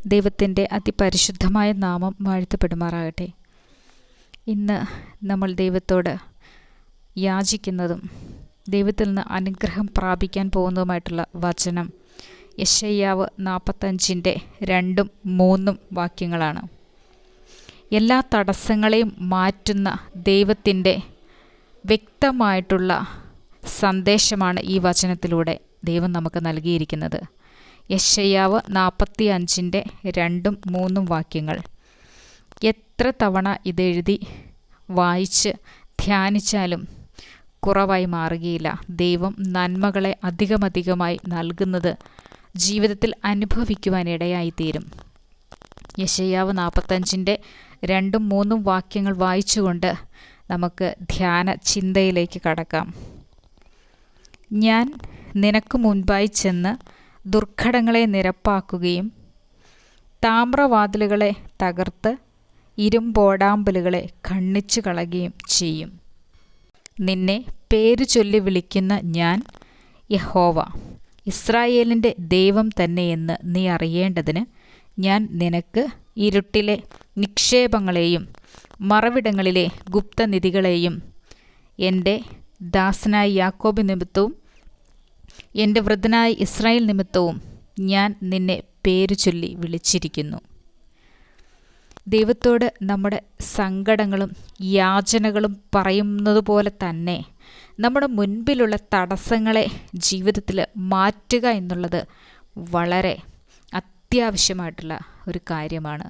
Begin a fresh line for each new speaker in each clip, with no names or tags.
ദൈവത്തിൻ്റെ അതിപരിശുദ്ധമായ നാമം വാഴ്ത്തപ്പെടുമാറാകട്ടെ. ഇന്ന് നമ്മൾ ദൈവത്തോട് യാചിക്കുന്നതും ദൈവത്തിൽ നിന്ന് അനുഗ്രഹം പ്രാപിക്കാൻ പോകുന്നതുമായിട്ടുള്ള വചനം യെശയ്യാവ് 45:2-3 വാക്യങ്ങളാണ്. എല്ലാ തടസ്സങ്ങളെയും മാറ്റുന്ന ദൈവത്തിൻ്റെ വ്യക്തമായിട്ടുള്ള സന്ദേശമാണ് ഈ വചനത്തിലൂടെ ദൈവം നമുക്ക് നൽകിയിരിക്കുന്നത്. യെശയ്യാവ് 45:2-3 വാക്യങ്ങൾ. എത്ര തവണ ഇതെഴുതി വായിച്ച് ധ്യാനിച്ചാലും കുറവായി മാറുകയില്ല. ദൈവം നന്മകളെ അധികമധികമായി നൽകുന്നത് ജീവിതത്തിൽ അനുഭവിക്കുവാനിടയായിത്തീരും. യെശയ്യാവ് 45:2-3 വാക്യങ്ങൾ വായിച്ചുകൊണ്ട് നമുക്ക് ധ്യാന ചിന്തയിലേക്ക് കടക്കാം. ഞാൻ നിനക്ക് മുൻപായി ചെന്ന് ദുർഘടങ്ങളെ നിരപ്പാക്കുകയും താമ്രവാതിലുകളെ തകർത്ത് ഇരുമ്പോടാമ്പലുകളെ ഖണ്ഡിച്ചു കളയുകയും ചെയ്യും. നിന്നെ പേരു ചൊല്ലി വിളിക്കുന്ന ഞാൻ യഹോവ, ഇസ്രായേലിൻ്റെ ദൈവം തന്നെയെന്ന് നീ അറിയേണ്ടതിന് ഞാൻ നിനക്ക് ഇരുട്ടിലെ നിക്ഷേപങ്ങളെയും മറവിടങ്ങളിലെ ഗുപ്തനിധികളെയും എൻ്റെ ദാസനായ യാക്കോബ് നിമിത്തവും എൻ്റെ വൃദ്ധനായ ഇസ്രായേൽ നിമിത്തവും ഞാൻ നിന്നെ പേരു ചൊല്ലി വിളിച്ചിരിക്കുന്നു. ദൈവത്തോട് നമ്മുടെ സങ്കടങ്ങളും യാചനകളും പറയുന്നത് പോലെ തന്നെ നമ്മുടെ മുൻപിലുള്ള തടസ്സങ്ങളെ ജീവിതത്തിൽ മാറ്റുക എന്നുള്ളത് വളരെ അത്യാവശ്യമായിട്ടുള്ള ഒരു കാര്യമാണ്.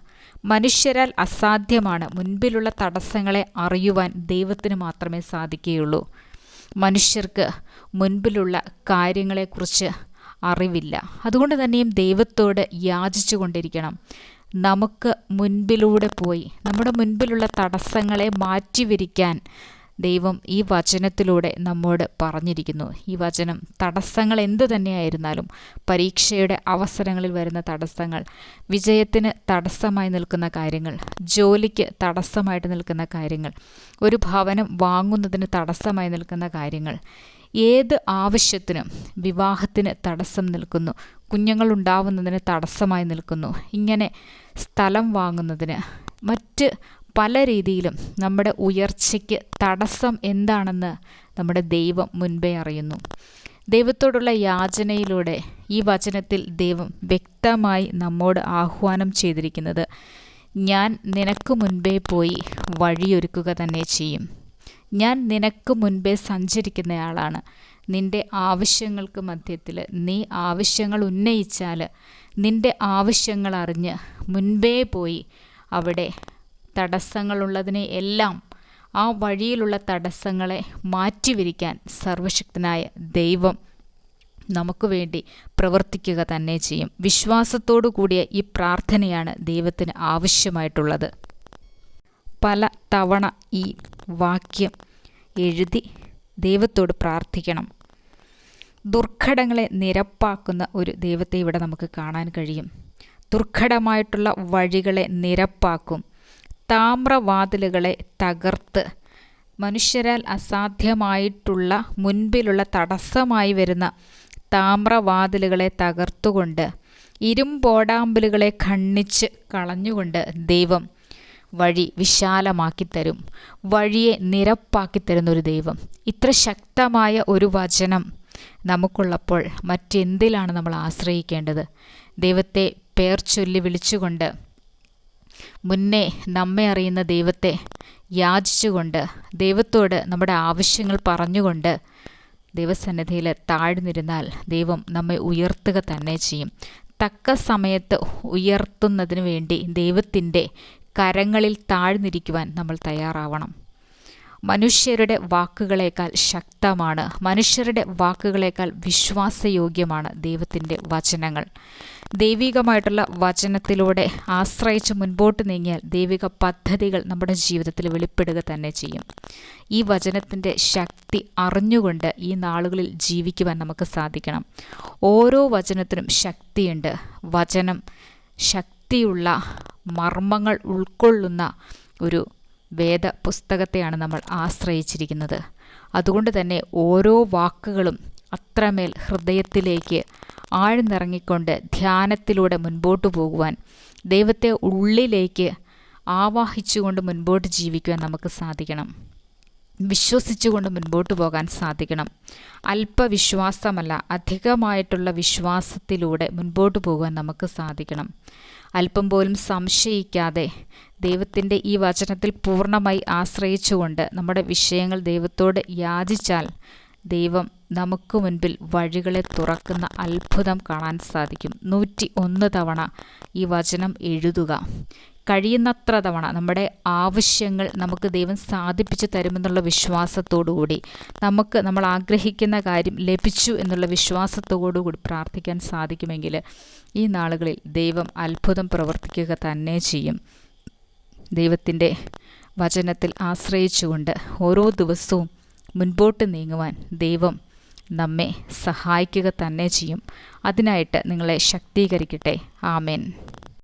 മനുഷ്യരാൽ അസാധ്യമാണ്. മുൻപിലുള്ള തടസ്സങ്ങളെ അറിയുവാൻ ദൈവത്തിന് മാത്രമേ സാധിക്കുകയുള്ളൂ. മനുഷ്യർക്ക് മുൻപിലുള്ള കാര്യങ്ങളെക്കുറിച്ച് അറിവില്ല. അതുകൊണ്ട് തന്നെയും ദൈവത്തോട് യാചിച്ചു കൊണ്ടിരിക്കണം. നമുക്ക് മുൻപിലൂടെ പോയി നമ്മുടെ മുൻപിലുള്ള തടസ്സങ്ങളെ മാറ്റിവരിക്കാൻ ദൈവം ഈ വചനത്തിലൂടെ നമ്മോട് പറഞ്ഞിരിക്കുന്നു. ഈ വചനം തടസ്സങ്ങൾ എന്തു തന്നെയായിരുന്നാലും, പരീക്ഷയുടെ അവസരങ്ങളിൽ വരുന്ന തടസ്സങ്ങൾ, വിജയത്തിന് തടസ്സമായി നിൽക്കുന്ന കാര്യങ്ങൾ, ജോലിക്ക് തടസ്സമായിട്ട് നിൽക്കുന്ന കാര്യങ്ങൾ, ഒരു ഭവനം വാങ്ങുന്നതിന് തടസ്സമായി നിൽക്കുന്ന കാര്യങ്ങൾ, ഏത് ആവശ്യത്തിനും, വിവാഹത്തിന് തടസ്സം നിൽക്കുന്നു, കുഞ്ഞുങ്ങളുണ്ടാവുന്നതിന് തടസ്സമായി നിൽക്കുന്നു, ഇങ്ങനെ സ്ഥലം വാങ്ങുന്നതിന്, മറ്റ് പല രീതിയിലും നമ്മുടെ ഉയർച്ചയ്ക്ക് തടസ്സം എന്താണെന്ന് നമ്മുടെ ദൈവം മുൻപേ അറിയുന്നു. ദൈവത്തോടുള്ള യാചനയിലൂടെ ഈ വചനത്തിൽ ദൈവം വ്യക്തമായി നമ്മോട് ആഹ്വാനം ചെയ്തിരിക്കുന്നത്, ഞാൻ നിനക്ക് മുൻപേ പോയി വഴിയൊരുക്കുക തന്നെ ചെയ്യും. ഞാൻ നിനക്ക് മുൻപേ സഞ്ചരിക്കുന്നയാളാണ്. നിൻ്റെ ആവശ്യങ്ങൾക്ക് മധ്യത്തിൽ നീ ആവശ്യങ്ങൾ ഉന്നയിച്ചാൽ നിൻ്റെ ആവശ്യങ്ങൾ അറിഞ്ഞ് മുൻപേ പോയി അവിടെ തടസ്സങ്ങളുള്ളതിനെ എല്ലാം, ആ വഴിയിലുള്ള തടസ്സങ്ങളെ മാറ്റിവരിക്കാൻ സർവശക്തനായ ദൈവം നമുക്ക് വേണ്ടി പ്രവർത്തിക്കുക തന്നെ ചെയ്യും. വിശ്വാസത്തോടു കൂടിയ ഈ പ്രാർത്ഥനയാണ് ദൈവത്തിന് ആവശ്യമായിട്ടുള്ളത്. പല തവണ ഈ വാക്യം എഴുതി ദൈവത്തോട് പ്രാർത്ഥിക്കണം. ദുർഘടങ്ങളെ നിരപ്പാക്കുന്ന ഒരു ദൈവത്തെ ഇവിടെ നമുക്ക് കാണാൻ കഴിയും. ദുർഘടമായിട്ടുള്ള വഴികളെ നിരപ്പാക്കും. താമ്രവാതിലുകളെ തകർത്ത്, മനുഷ്യരാൽ അസാധ്യമായിട്ടുള്ള മുൻപിലുള്ള തടസ്സമായി വരുന്ന താമ്രവാതിലുകളെ തകർത്തുകൊണ്ട്, ഇരുമ്പോടാമ്പലുകളെ ഖണ്ഡിച്ച് കളഞ്ഞുകൊണ്ട് ദൈവം വഴി വിശാലമാക്കി തരും. വഴിയെ നിരപ്പാക്കി തരുന്നൊരു ദൈവം. ഇത്ര ശക്തമായ ഒരു വചനം നമുക്കുള്ളപ്പോൾ മറ്റെന്തിലാണ് നമ്മൾ ആശ്രയിക്കേണ്ടത്? ദൈവത്തെ പേർ ചൊല്ലി വിളിച്ചുകൊണ്ട്, മുന്നേ നമ്മെ അറിയുന്ന ദൈവത്തെ യാചിച്ചുകൊണ്ട്, ദൈവത്തോട് നമ്മുടെ ആവശ്യങ്ങൾ പറഞ്ഞുകൊണ്ട് ദൈവസന്നിധിയിൽ താഴ്ന്നിരുന്നാൽ ദൈവം നമ്മെ ഉയർത്തുക തന്നെ ചെയ്യും. തക്ക സമയത്ത് ഉയർത്തുന്നതിന് വേണ്ടി ദൈവത്തിൻ്റെ കരങ്ങളിൽ താഴ്ന്നിരിക്കുവാൻ നമ്മൾ തയ്യാറാവണം. മനുഷ്യരുടെ വാക്കുകളേക്കാൾ ശക്തമാണ്, മനുഷ്യരുടെ വാക്കുകളേക്കാൾ വിശ്വാസയോഗ്യമാണ് ദൈവത്തിൻ്റെ വചനങ്ങൾ. ദൈവികമായിട്ടുള്ള വചനത്തിലൂടെ ആശ്രയിച്ച് മുൻപോട്ട് നീങ്ങിയാൽ ദൈവിക പദ്ധതികൾ നമ്മുടെ ജീവിതത്തിൽ വെളിപ്പെടുക തന്നെ ചെയ്യും. ഈ വചനത്തിൻ്റെ ശക്തി അറിഞ്ഞുകൊണ്ട് ഈ നാളുകളിൽ ജീവിക്കുവാൻ നമുക്ക് സാധിക്കണം. ഓരോ വചനത്തിനും ശക്തിയുണ്ട്. വചനം ശക്തിയുള്ള മർമ്മങ്ങൾ ഉൾക്കൊള്ളുന്ന ഒരു വേദ പുസ്തകത്തെയാണ് നമ്മൾ ആശ്രയിച്ചിരിക്കുന്നത്. അതുകൊണ്ട് തന്നെ ഓരോ വാക്കുകളും അത്രമേൽ ഹൃദയത്തിലേക്ക് ആഴ്ന്നിറങ്ങിക്കൊണ്ട് ധ്യാനത്തിലൂടെ മുൻപോട്ട് പോകുവാൻ, ദൈവത്തെ ഉള്ളിലേക്ക് ആവാഹിച്ചുകൊണ്ട് മുൻപോട്ട് ജീവിക്കുവാൻ നമുക്ക് സാധിക്കണം. വിശ്വസിച്ചുകൊണ്ട് മുൻപോട്ട് പോകാൻ സാധിക്കണം. അല്പവിശ്വാസമല്ല, അധികമായിട്ടുള്ള വിശ്വാസത്തിലൂടെ മുൻപോട്ട് പോകുവാൻ നമുക്ക് സാധിക്കണം. അല്പം പോലും സംശയിക്കാതെ ദൈവത്തിൻ്റെ ഈ വചനത്തിൽ പൂർണ്ണമായി ആശ്രയിച്ചുകൊണ്ട് നമ്മുടെ വിഷയങ്ങൾ ദൈവത്തോട് യാചിച്ചാൽ ദൈവം നമുക്ക് മുൻപിൽ വഴികളെ തുറക്കുന്ന അത്ഭുതം കാണാൻ സാധിക്കും. 101 തവണ ഈ വചനം എഴുതുക. കഴിയുന്നത്ര തവണ നമ്മുടെ ആവശ്യങ്ങൾ നമുക്ക് ദൈവം സാധിപ്പിച്ചു തരുമെന്നുള്ള വിശ്വാസത്തോടുകൂടി, നമുക്ക് നമ്മൾ ആഗ്രഹിക്കുന്ന കാര്യം ലഭിച്ചു എന്നുള്ള വിശ്വാസത്തോടുകൂടി പ്രാർത്ഥിക്കാൻ സാധിക്കുമെങ്കിൽ ഈ നാളുകളിൽ ദൈവം അത്ഭുതം പ്രവർത്തിക്കുക തന്നെ ചെയ്യും. ദൈവത്തിൻ്റെ വചനത്തിൽ ആശ്രയിച്ചുകൊണ്ട് ഓരോ ദിവസവും മുൻപോട്ട് നീങ്ങുവാൻ ദൈവം നമ്മെ സഹായിക്കുക തന്നെ ചെയ്യും. അതിനായിട്ട് നിങ്ങളെ ശക്തീകരിക്കട്ടെ. ആമേൻ.